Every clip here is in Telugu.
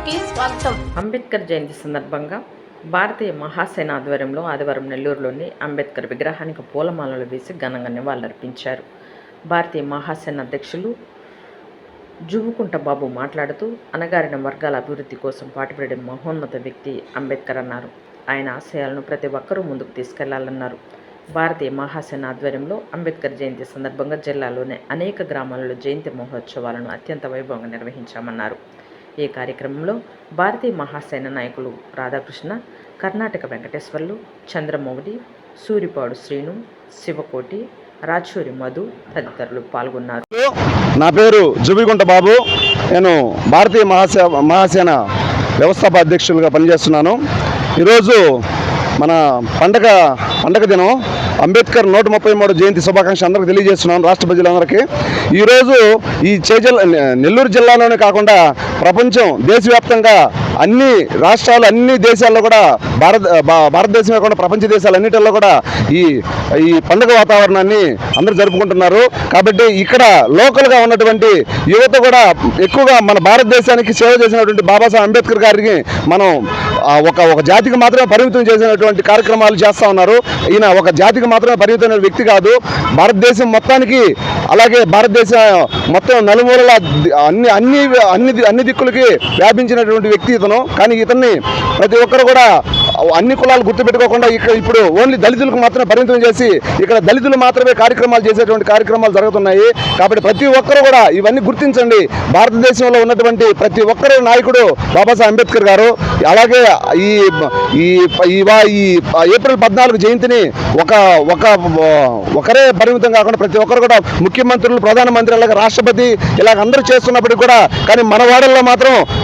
కి స్వాగతం. అంబేద్కర్ జయంతి సందర్భంగా భారతీయ మహాసేన ఆధ్వర్యంలో ఆదివారం నెల్లూరులోని అంబేద్కర్ విగ్రహానికి పూలమాలలు వేసి ఘనంగా నివాళులర్పించారు. భారతీయ మహాసేన అధ్యక్షులు జువ్వుకుంట బాబు మాట్లాడుతూ, అణగారిన వర్గాల అభివృద్ధి కోసం పాటుపడే మహోన్నత వ్యక్తి అంబేద్కర్ అన్నారు. ఆయన ఆశయాలను ప్రతి ఒక్కరూ ముందుకు తీసుకెళ్లాలన్నారు. భారతీయ మహాసేన ఆధ్వర్యంలో అంబేద్కర్ జయంతి సందర్భంగా జిల్లాలోని అనేక గ్రామాలలో జయంతి మహోత్సవాలను అత్యంత వైభవంగా నిర్వహించామన్నారు. ఈ కార్యక్రమంలో భారతీయ మహాసేన నాయకులు రాధాకృష్ణ, కర్ణాటక వెంకటేశ్వర్లు, చంద్రమౌళి, సూరిపాడు శ్రీను, శివకోటి, రాచూరి మధు తదితరులు పాల్గొన్నారు. నా పేరు జువ్వికుంట బాబు. నేను భారతీయ మహాసేన వ్యవస్థాపక అధ్యక్షులుగా పనిచేస్తున్నాను. ఈరోజు మన పండగ దినం అంబేద్కర్ 133 జయంతి శుభాకాంక్షలు అందరికీ తెలియజేస్తున్నాను, రాష్ట్ర ప్రజలందరికీ. ఈరోజు ఈ నెల్లూరు జిల్లాలోనే కాకుండా ప్రపంచం దేశవ్యాప్తంగా అన్ని రాష్ట్రాలు అన్ని దేశాల్లో కూడా భారతదేశమే కాకుండా ప్రపంచ దేశాలన్నిటిలో కూడా ఈ పండుగ వాతావరణాన్ని అందరూ జరుపుకుంటున్నారు. కాబట్టి ఇక్కడ లోకల్గా ఉన్నటువంటి యువత కూడా ఎక్కువగా మన భారతదేశానికి సేవ చేసినటువంటి బాబాసాహెబ్ అంబేద్కర్ గారికి మనం ఒక జాతికి మాత్రమే పరిమితం చేసినటువంటి కార్యక్రమాలు చేస్తూ ఉన్నారు. ఈయన ఒక జాతికి మాత్రమే పరిమితమైన వ్యక్తి కాదు, భారతదేశం మొత్తానికి, అలాగే భారతదేశం మొత్తం నలుమూలల అన్ని దిక్కులకి వ్యాపించినటువంటి వ్యక్తి ఇతను. కానీ ఇతన్ని ప్రతి ఒక్కరు కూడా అన్ని కులాలు గుర్తుపెట్టుకోకుండా ఇప్పుడు ఓన్లీ దళితులకు మాత్రమే పరిమితం చేసి ఇక్కడ దళితులు మాత్రమే కార్యక్రమాలు చేసేటువంటి కార్యక్రమాలు జరుగుతున్నాయి. కాబట్టి ప్రతి ఒక్కరు కూడా ఇవన్నీ గుర్తించండి. భారతదేశంలో ఉన్నటువంటి ప్రతి ఒక్కరు నాయకుడు బాబాసాహెబ్ అంబేద్కర్ గారు. అలాగే ఈ ఏప్రిల్ 14 జయంతిని ఒకరే పరిమితం కాకుండా ప్రతి ఒక్కరు కూడా ముఖ్యమంత్రులు, ప్రధానమంత్రి, అలాగే రాష్ట్రపతి ఇలాగ అందరూ చేస్తున్నప్పటికీ కూడా కానీ మన వాడల్లో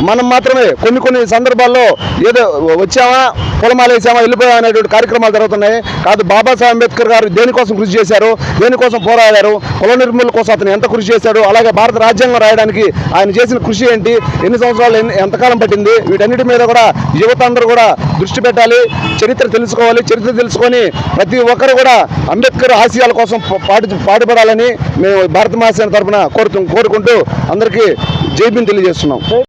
మనం మాత్రమే కొన్ని సందర్భాల్లో ఏదో వచ్చామా, పొలమాలు వేసామా, వెళ్ళిపోయా అనేటువంటి కార్యక్రమాలు జరుగుతున్నాయి. కాదు, బాబాసాహెబ్ అంబేద్కర్ గారు దేనికోసం కృషి చేశారు, దేనికోసం పోరాడారు, కుల నిర్మూలన కోసం అతను ఎంత కృషి చేశాడు, అలాగే భారత రాజ్యాంగం రాయడానికి ఆయన చేసిన కృషి ఏంటి, ఎన్ని సంవత్సరాలు ఎంతకాలం పట్టింది, వీటన్నిటి మీద కూడా యువత అందరూ కూడా దృష్టి పెట్టాలి. చరిత్ర తెలుసుకొని ప్రతి ఒక్కరు కూడా అంబేద్కర్ ఆశయాల కోసం పాటుపడాలని మేము భారత మహాసేన తరఫున కోరుకుంటూ అందరికీ జై భీమ్ తెలియజేస్తున్నాం.